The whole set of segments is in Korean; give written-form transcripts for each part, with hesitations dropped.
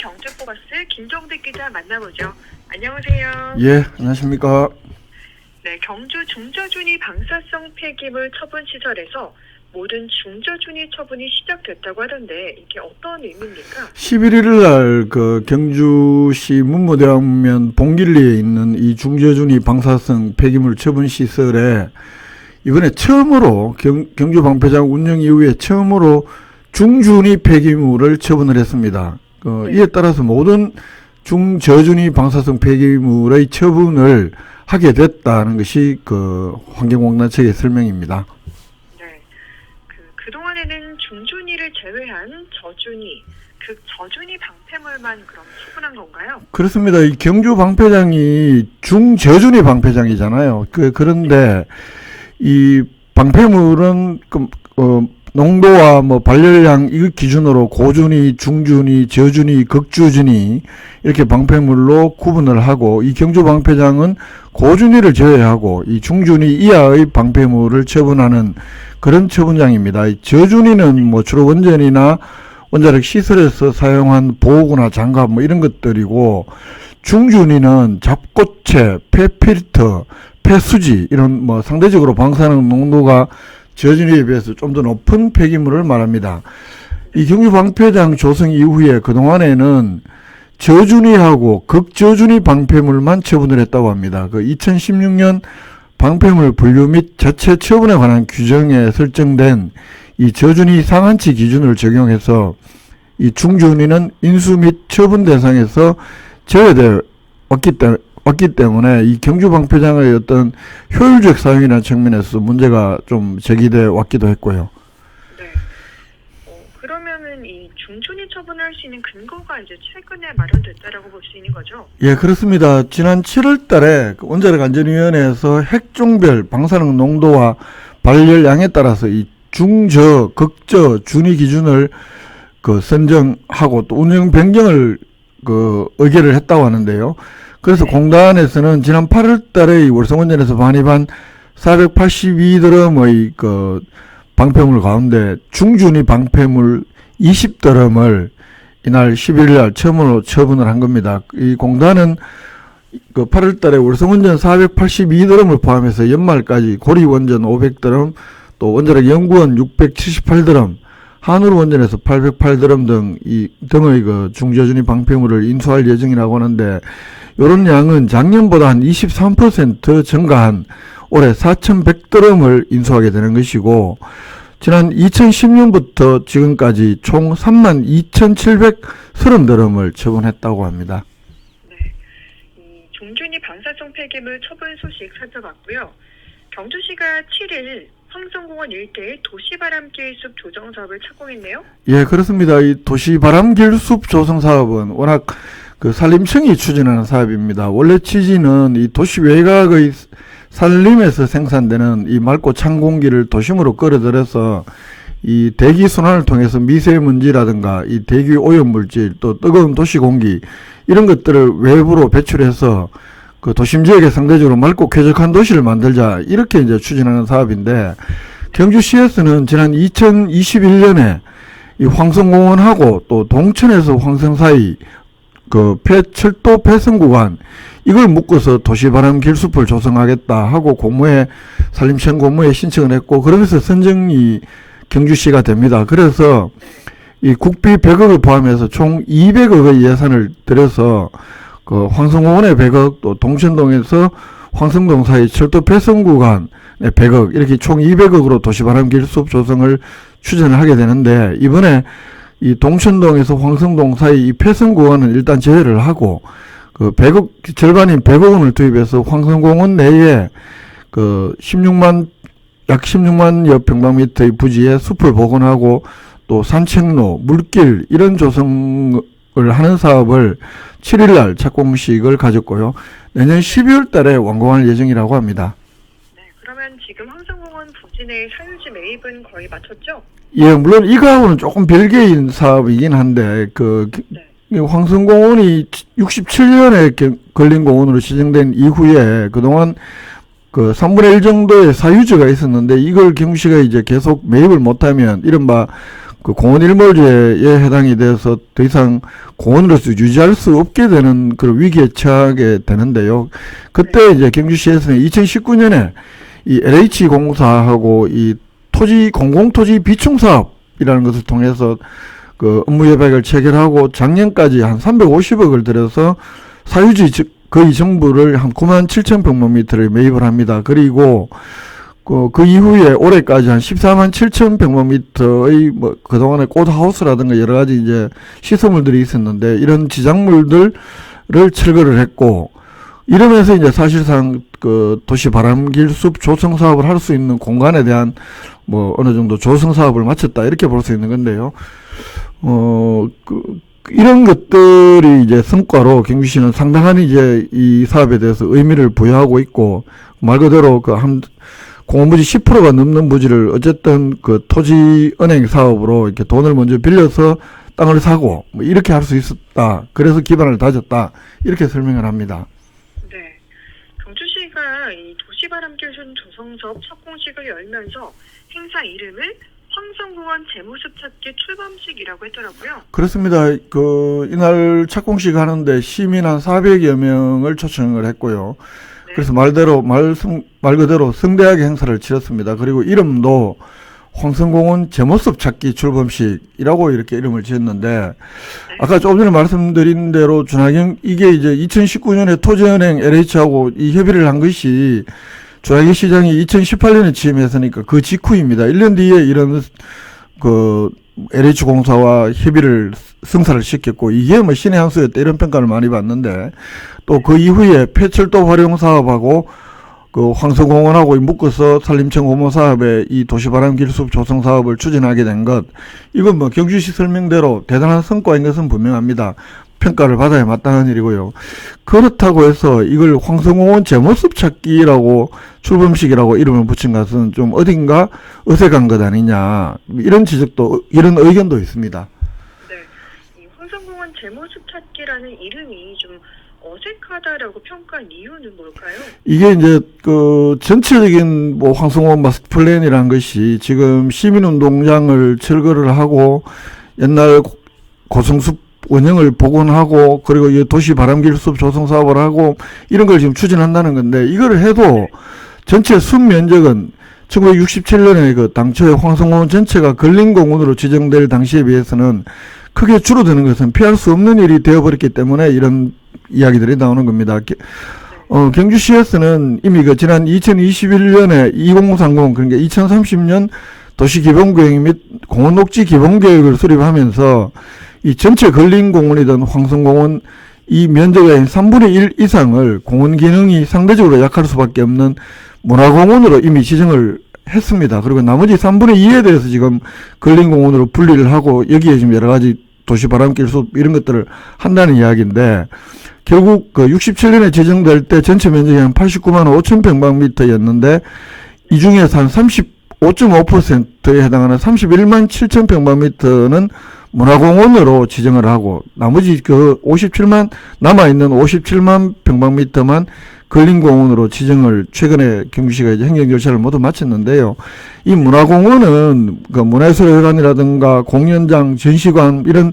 경주버스 김종득 기자 만나보죠. 안녕하세요. 예, 안녕하십니까. 네, 경주 중저준위 방사성 폐기물 처분 시설에서 모든 중저준위 처분이 시작됐다고 하던데 이게 어떤 의미입니까? 11일 날 경주시 문무대학면 봉길리에 있는 이 중저준위 방사성 폐기물 처분 시설에 이번에 처음으로 경주 방패장 운영 이후에 처음으로 중준위 폐기물을 처분을 했습니다. 이에 따라서 모든 중저준위 방사성 폐기물의 처분을 하게 됐다는 것이 환경공단 측의 설명입니다. 네, 그동안에는 중준위를 제외한 저준위, 극저준위 방패물만 그럼 처분한 건가요? 그렇습니다. 이 경주 방패장이 중저준위 방패장이잖아요. 그런데 이 방패물은 농도와 발열량 이 기준으로 고준위, 중준위, 저준위, 극저준위 이렇게 방패물로 구분을 하고, 이 경주 방패장은 고준위를 제외하고 이 중준위 이하의 방패물을 처분하는 그런 처분장입니다. 이 저준위는 주로 원전이나 원자력 시설에서 사용한 보호구나 장갑 이런 것들이고, 중준위는 잡고체, 폐필터, 폐수지 이런 상대적으로 방사능 농도가 저준위에 비해서 좀 더 높은 폐기물을 말합니다. 이 경주 방패장 조성 이후에 그동안에는 저준위하고 극저준위 방패물만 처분을 했다고 합니다. 2016년 방패물 분류 및 자체 처분에 관한 규정에 설정된 이 저준위 상한치 기준을 적용해서 이 중준위는 인수 및 처분 대상에서 제외되어 왔기 때문에 이 경주 방패장의 어떤 효율적 사용이라는 측면에서 문제가 좀 제기돼 왔기도 했고요. 네. 그러면은 이 중준위 처분을 할 수 있는 근거가 이제 최근에 마련됐다라고 볼 수 있는 거죠? 예, 그렇습니다. 지난 7월 달에 원자력 안전위원회에서 핵종별 방사능 농도와 발열량에 따라서 이 중저, 극저, 준위 기준을 선정하고 또 운영 변경을 의결을 했다고 하는데요. 그래서 공단에서는 지난 8월 달에 월성원전에서 반입한 482드럼의 방패물 가운데 중준위 방패물 20드럼을 이날 11일 날 처음으로 처분을 한 겁니다. 이 공단은 8월 달에 월성원전 482드럼을 포함해서 연말까지 고리원전 500드럼, 또 원자력 연구원 678드럼, 한울원전에서 808드럼 등의 중저준위 방패물을 인수할 예정이라고 하는데, 이런 양은 작년보다 한 23% 증가한 올해 4,100드럼을 인수하게 되는 것이고, 지난 2010년부터 지금까지 총 32,730드럼을 처분했다고 합니다. 네, 이 중준위 방사성 폐기물 처분 소식 살펴봤고요. 경주시가 7일 황성공원 일대의 도시바람길숲 조성 사업을 착공했네요. 예, 그렇습니다. 이 도시바람길숲 조성 사업은 워낙 산림청이 추진하는 사업입니다. 원래 취지는 이 도시 외곽의 산림에서 생산되는 이 맑고 찬 공기를 도심으로 끌어들여서 이 대기 순환을 통해서 미세먼지라든가 이 대기 오염물질, 또 뜨거운 도시 공기 이런 것들을 외부로 배출해서 도심 지역에 상대적으로 맑고 쾌적한 도시를 만들자, 이렇게 이제 추진하는 사업인데, 경주시에서는 지난 2021년에 이 황성공원하고 또 동천에서 황성 사이 철도 폐성 구간 이걸 묶어서 도시바람 길숲을 조성하겠다 하고 산림청 공모에 신청을 했고, 그러면서 선정이 경주시가 됩니다. 그래서 이 국비 100억을 포함해서 총 200억의 예산을 들여서 황성공원에 100억, 또 동천동에서 황성동 사이 철도 폐성 구간에 100억, 이렇게 총 200억으로 도시바람 길숲 조성을 추진을 하게 되는데, 이번에 이 동천동에서 황성동 사이 이 폐성 구간은 일단 제외를 하고 100억, 절반인 100억 원을 투입해서 황성공원 내에 약 16만여 평방미터의 부지에 숲을 복원하고 또 산책로, 물길 이런 조성을 하는 사업을 7일날 착공식을 가졌고요. 내년 12월 달에 완공할 예정이라고 합니다. 네, 그러면 지금 황성공원 부지 내 사유지 매입은 거의 마쳤죠? 예, 물론 이거하고는 조금 별개인 사업이긴 한데, 황성공원이 67년에 걸린 공원으로 지정된 이후에 그동안 3분의 1 정도의 사유지가 있었는데, 이걸 경주시가 이제 계속 매입을 못하면 이른바 그 공원 일몰제에 해당이 돼서 더 이상 공원으로서 유지할 수 없게 되는 그런 위기에 처하게 되는데요. 그때 이제 경주시에서는 2019년에 이 LH 공사하고 이 공공토지 비충 사업이라는 것을 통해서 그 업무 협약을 체결하고 작년까지 한 350억을 들여서 사유지 거의 전부를 한 9만 7천 평방미터를 매입을 합니다. 그리고 그 이후에 올해까지 한 14만 7천 평방미터의 뭐 그동안에 꽃하우스라든가 여러 가지 이제 시설물들이 있었는데 이런 지작물들을 철거를 했고 이러면서 이제 사실상 그 도시 바람길 숲 조성 사업을 할 수 있는 공간에 대한 뭐 어느 정도 조성 사업을 마쳤다 이렇게 볼 수 있는 건데요. 이런 것들이 이제 성과로 경주시는 상당한 이제 이 사업에 대해서 의미를 부여하고 있고 말 그대로 공원부지 10%가 넘는 부지를 어쨌든 그 토지은행 사업으로 이렇게 돈을 먼저 빌려서 땅을 사고 뭐 이렇게 할 수 있었다. 그래서 기반을 다졌다. 이렇게 설명을 합니다. 네. 경주시가 이 도시바람길 조성사업 착공식을 열면서 행사 이름을 황성공원 제모습 찾기 출범식이라고 했더라고요. 그렇습니다. 이날 착공식 하는데 시민 한 400여 명을 초청을 했고요. 네. 그래서 말 그대로 성대하게 행사를 치렀습니다. 그리고 이름도 황성공원 제모습 찾기 출범식이라고 이렇게 이름을 지었는데, 아까 조금 전에 말씀드린 대로 이게 이제 2019년에 토지은행 LH하고 이 협의를 한 것이 준하경 시장이 2018년에 취임했으니까 그 직후입니다. 1년 뒤에 이런 LH공사와 협의를 성사를 시켰고 이게 뭐 신의 한 수였다 이런 평가를 많이 받는데 또 그 이후에 폐철도 활용 사업하고 그 황성공원하고 묶어서 산림청 호모 사업에 이 도시바람길 숲 조성 사업을 추진하게 된 것, 이건 뭐 경주시 설명대로 대단한 성과인 것은 분명합니다. 평가를 받아야 마땅한 일이고요. 그렇다고 해서 이걸 황성공원 제모습 찾기라고 출범식이라고 이름을 붙인 것은 좀 어딘가 어색한 것 아니냐, 이런 이런 의견도 있습니다. 네, 이 황성공원 제모습 찾기라는 이름이 좀 어색하다라고 평가한 이유는 뭘까요? 이게 이제 전체적인 뭐 황성공원 마스터 플랜이라는 것이 지금 시민운동장을 철거를 하고 옛날 고성숲 원형을 복원하고 그리고 이 도시 바람길 숲 조성 사업을 하고 이런 걸 지금 추진한다는 건데, 이걸 해도 전체 숲 면적은 1967년에 그 당초에 황성공원 전체가 근린공원으로 지정될 당시에 비해서는 크게 줄어드는 것은 피할 수 없는 일이 되어버렸기 때문에 이런 이야기들이 나오는 겁니다. 경주시에서는 이미 지난 2021년에 2030, 그러니까 2030년 도시기본계획 및 공원녹지 기본계획을 수립하면서 이 전체 근린공원이든 황성공원 이 면적의 3분의 1 이상을 공원 기능이 상대적으로 약할 수밖에 없는 문화공원으로 이미 지정을 했습니다. 그리고 나머지 3분의 2에 대해서 지금 근린공원으로 분리를 하고 여기에 지금 여러 가지 도시 바람길 숲 이런 것들을 한다는 이야기인데, 결국 67년에 지정될 때 전체 면적이 한 89만 5천 평방미터였는데 이 중에서 한 35.5%에 해당하는 31만 7천 평방미터는 문화공원으로 지정을 하고 나머지 남아있는 57만 평방미터만 근린공원으로 지정을 최근에 경주시가 이제 행정절차를 모두 마쳤는데요. 이 문화공원은 문화예술회관이라든가 공연장, 전시관 이런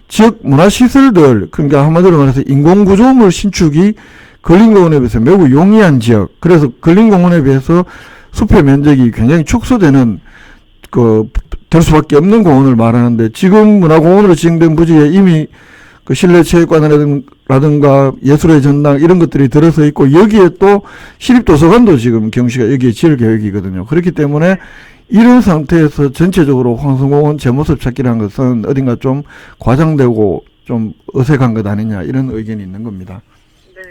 지역 문화시설들, 그러니까 한마디로 말해서 인공구조물 신축이 근린공원에 비해서 매우 용이한 지역, 그래서 근린공원에 비해서 숲의 면적이 굉장히 축소되는 될 수밖에 없는 공원을 말하는데, 지금 문화공원으로 지정된 부지에 이미 실내체육관이라든가 예술의 전당 이런 것들이 들어서 있고 여기에 또 시립도서관도 지금 경주시가 여기에 지을 계획이거든요. 그렇기 때문에 이런 상태에서 전체적으로 황성공원 제모습 찾기라는 것은 어딘가 좀 과장되고 좀 어색한 것 아니냐, 이런 의견이 있는 겁니다. 네,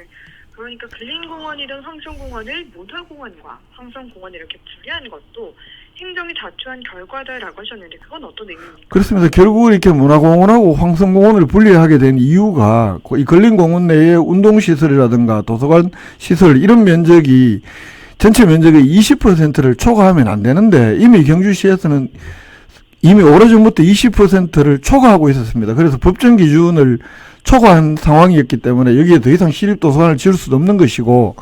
그러니까 근린공원이든 황성공원을 문화공원과 황성공원 이렇게 분리하는 것도 행정이 자초한 결과다라고 하셨는데 그건 어떤 의미입니까? 그렇습니다. 결국은 이렇게 문화공원하고 황성공원을 분리하게 된 이유가 이 근린공원 내에 운동시설이라든가 도서관 시설 이런 면적이 전체 면적의 20%를 초과하면 안 되는데, 이미 경주시에서는 이미 오래전부터 20%를 초과하고 있었습니다. 그래서 법정 기준을 초과한 상황이었기 때문에 여기에 더 이상 시립도서관을 지을 수도 없는 것이고,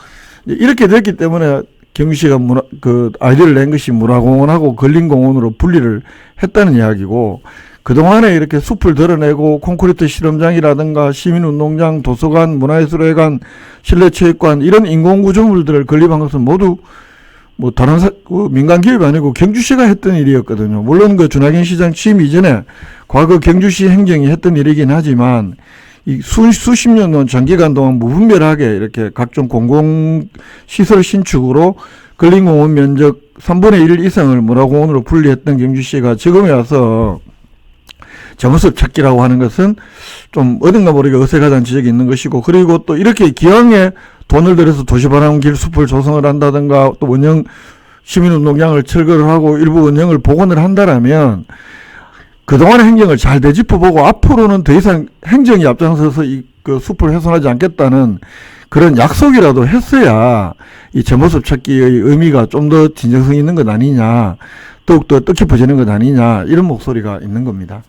이렇게 됐기 때문에 경주시가 그 아이디어를 낸 것이 문화공원하고 근린공원으로 분리를 했다는 이야기고, 그동안에 이렇게 숲을 드러내고 콘크리트 실험장이라든가 시민운동장, 도서관, 문화예술회관, 실내체육관 이런 인공구조물들을 건립한 것은 모두 뭐 다른 그 민간 기업이 아니고 경주시가 했던 일이었거든요. 물론 그 준하경 시장 취임 이전에 과거 경주시 행정이 했던 일이긴 하지만 이 수십 년 동안 장기간 동안 무분별하게 이렇게 각종 공공시설 신축으로 근린공원 면적 3분의 1 이상을 문화공원으로 분리했던 경주시가 지금에 와서 정어섭 찾기라고 하는 것은 좀 어딘가 모르게 어색하다는 지적이 있는 것이고, 그리고 또 이렇게 기왕에 돈을 들여서 도시바람길 숲을 조성을 한다든가 또 원형 시민운동장을 철거를 하고 일부 원형을 복원을 한다라면 그동안의 행정을 잘 되짚어보고 앞으로는 더 이상 행정이 앞장서서 그 숲을 훼손하지 않겠다는 그런 약속이라도 했어야 이 제모습 찾기의 의미가 좀 더 진정성 있는 것 아니냐, 더욱더 뜻깊어지는 것 아니냐, 이런 목소리가 있는 겁니다.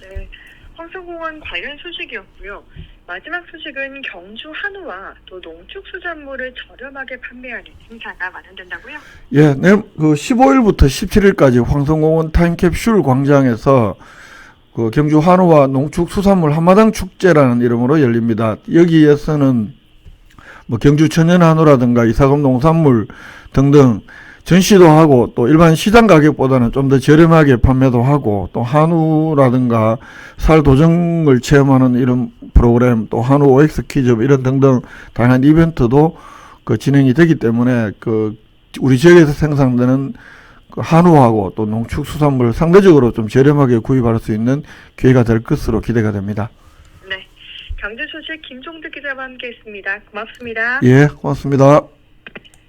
네, 황성공원 관련 소식이었고요. 마지막 소식은 경주 한우와 또 농축수산물을 저렴하게 판매하는 행사가 마련된다고요? 예, 그 15일부터 17일까지 황성공원 타임캡슐 광장에서 그 경주 한우와 농축수산물 한마당 축제라는 이름으로 열립니다. 여기에서는 뭐 경주 천연 한우라든가 이사금 농산물 등등 전시도 하고 또 일반 시장 가격보다는 좀 더 저렴하게 판매도 하고 또 한우라든가 살 도정을 체험하는 이런 프로그램, 또 한우 OX 퀴즈 이런 등등 다양한 이벤트도 그 진행이 되기 때문에 그 우리 지역에서 생산되는 그 한우하고 또 농축수산물 상대적으로 좀 저렴하게 구입할 수 있는 기회가 될 것으로 기대가 됩니다. 네, 경제 소식 김종득 기자와 함께했습니다. 고맙습니다. 예, 고맙습니다.